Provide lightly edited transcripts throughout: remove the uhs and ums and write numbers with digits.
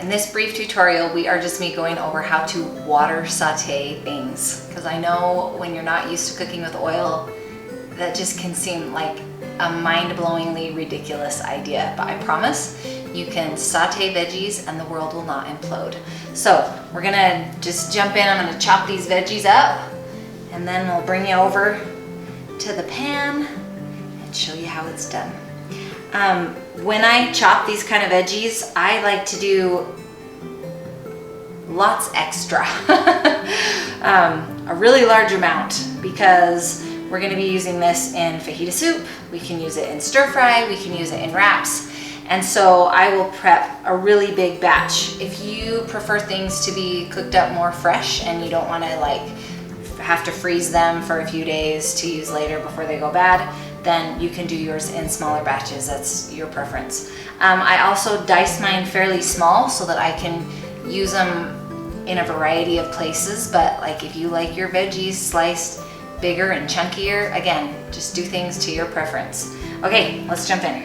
in this brief tutorial, we are just me going over how to water saute things. Because I know when you're not used to cooking with oil, that just can seem like a mind-blowingly ridiculous idea. But I promise you can saute veggies and the world will not implode. So we're gonna just jump in. I'm gonna chop these veggies up and then we'll bring you over to the pan and show you how it's done. When I chop these kind of veggies, I like to do lots extra, a really large amount, because we're going to be using this in fajita soup. We can use it in stir fry, we can use it in wraps, and so I will prep a really big batch. If you prefer things to be cooked up more fresh and you don't want to like have to freeze them for a few days to use later before they go bad, then you can do yours in smaller batches. That's your preference. I also dice mine fairly small so that I can use them in a variety of places, but like if you like your veggies sliced bigger and chunkier, again, just do things to your preference. Okay, let's jump in.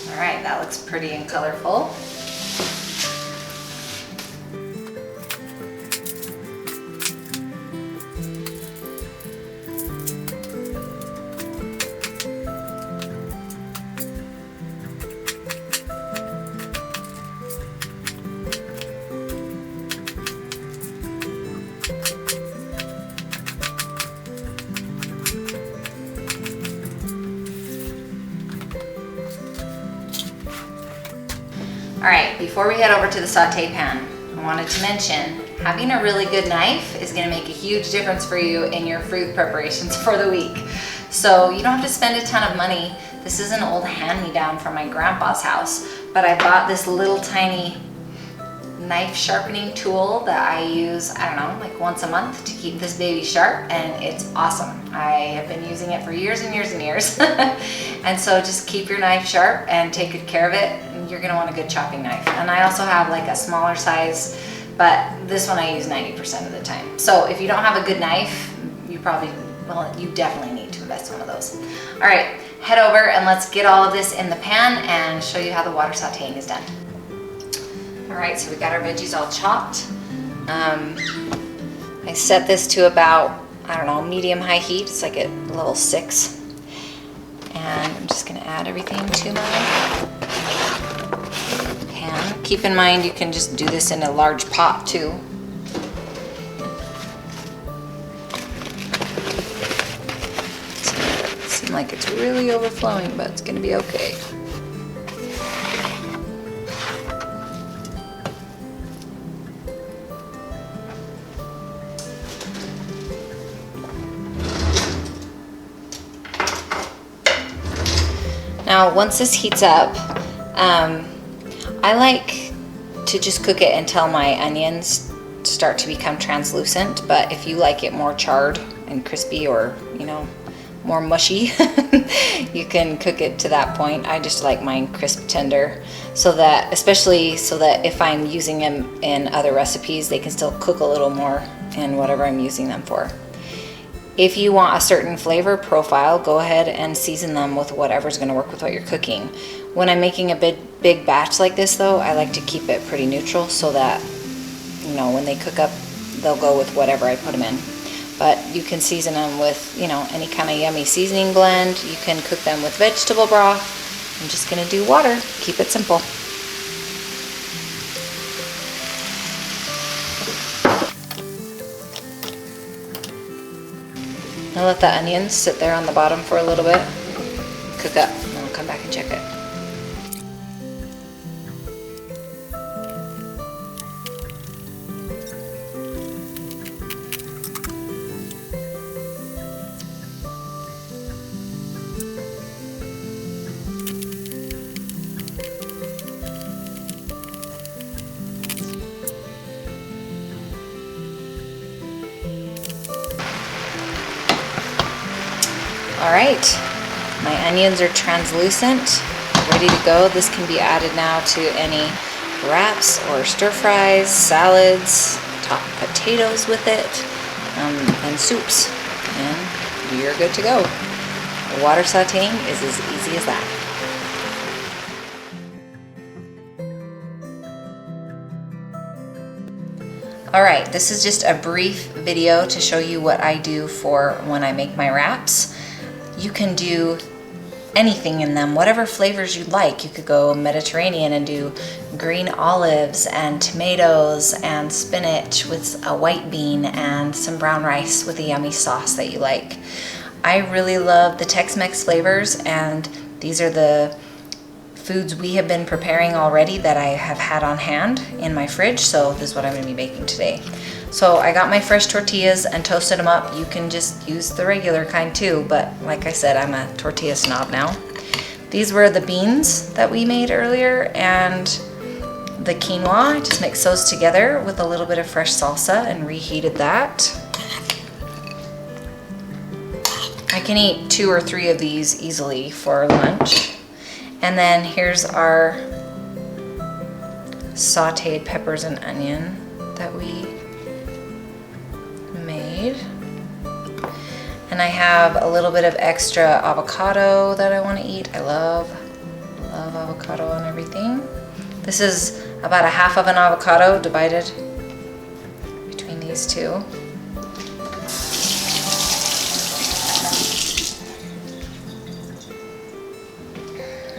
All right, that looks pretty and colorful. All right, before we head over to the saute pan, I wanted to mention having a really good knife is gonna make a huge difference for you in your food preparations for the week. So you don't have to spend a ton of money. This is an old hand-me-down from my grandpa's house, but I bought this little tiny knife sharpening tool that I use, I don't know, like once a month to keep this baby sharp, and it's awesome. I have been using it for years and years and years. And so just keep your knife sharp and take good care of it. You're gonna want a good chopping knife. And I also have like a smaller size, but this one I use 90% of the time. So if you don't have a good knife, you definitely need to invest in one of those. All right, head over and let's get all of this in the pan and show you how the water sauteing is done. All right, so we got our veggies all chopped. I set this to about, I don't know, medium-high heat. It's like at level 6. And I'm just gonna add everything to my pan. Keep in mind you can just do this in a large pot too. It seems like it's really overflowing, but it's gonna be okay. Now, once this heats up, I like to just cook it until my onions start to become translucent, but if you like it more charred and crispy, or, you know, more mushy, you can cook it to that point. I just like mine crisp tender, so that, especially so that if I'm using them in other recipes, they can still cook a little more in whatever I'm using them for. If you want a certain flavor profile, go ahead and season them with whatever's going to work with what you're cooking. When I'm making a big batch like this though, I like to keep it pretty neutral so that, you know, when they cook up, they'll go with whatever I put them in. But you can season them with, you know, any kind of yummy seasoning blend. You can cook them with vegetable broth. I'm just going to do water. Keep it simple. I'll let the onions sit there on the bottom for a little bit. cook up, and I'll come back and check it. All right, my onions are translucent, ready to go. This can be added now to any wraps or stir fries, salads, top potatoes with it, and soups, and you're good to go. Water sauteing is as easy as that. All right, this is just a brief video to show you what I do for when I make my wraps. You can do anything in them, whatever flavors you'd like. You could go Mediterranean and do green olives and tomatoes and spinach with a white bean and some brown rice with a yummy sauce that you like. I really love the Tex-Mex flavors, and these are the foods we have been preparing already that I have had on hand in my fridge, so this is what I'm going to be making today. So I got my fresh tortillas and toasted them up. You can just use the regular kind too, but like I said, I'm a tortilla snob now. These were the beans that we made earlier and the quinoa. I just mixed those together with a little bit of fresh salsa and reheated that. I can eat 2 or 3 of these easily for lunch. And then here's our sauteed peppers and onion that we made. And I have a little bit of extra avocado that I want to eat. I love avocado on everything. This is about a half of an avocado divided between these two.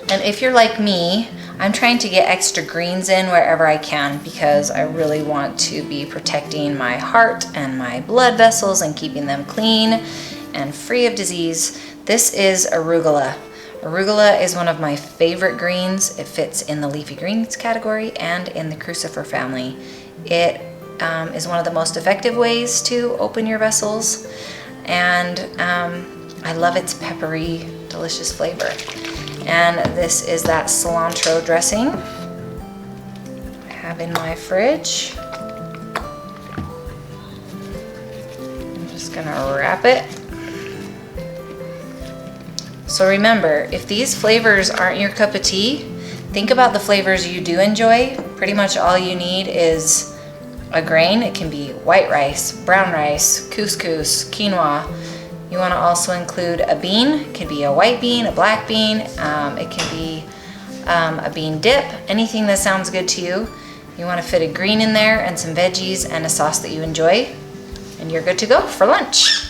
And if you're like me, I'm trying to get extra greens in wherever I can because I really want to be protecting my heart and my blood vessels and keeping them clean and free of disease. This is arugula. Arugula is one of my favorite greens. It fits in the leafy greens category and in the crucifer family. It is one of the most effective ways to open your vessels, and I love its peppery, delicious flavor. And this is that cilantro dressing I have in my fridge. I'm just gonna wrap it. So remember, if these flavors aren't your cup of tea, think about the flavors you do enjoy. Pretty much all you need is a grain. It can be white rice, brown rice, couscous, quinoa. You want to also include a bean. It could be a white bean, a black bean. It can be a bean dip, anything that sounds good to you. You want to fit a green in there and some veggies and a sauce that you enjoy, and you're good to go for lunch.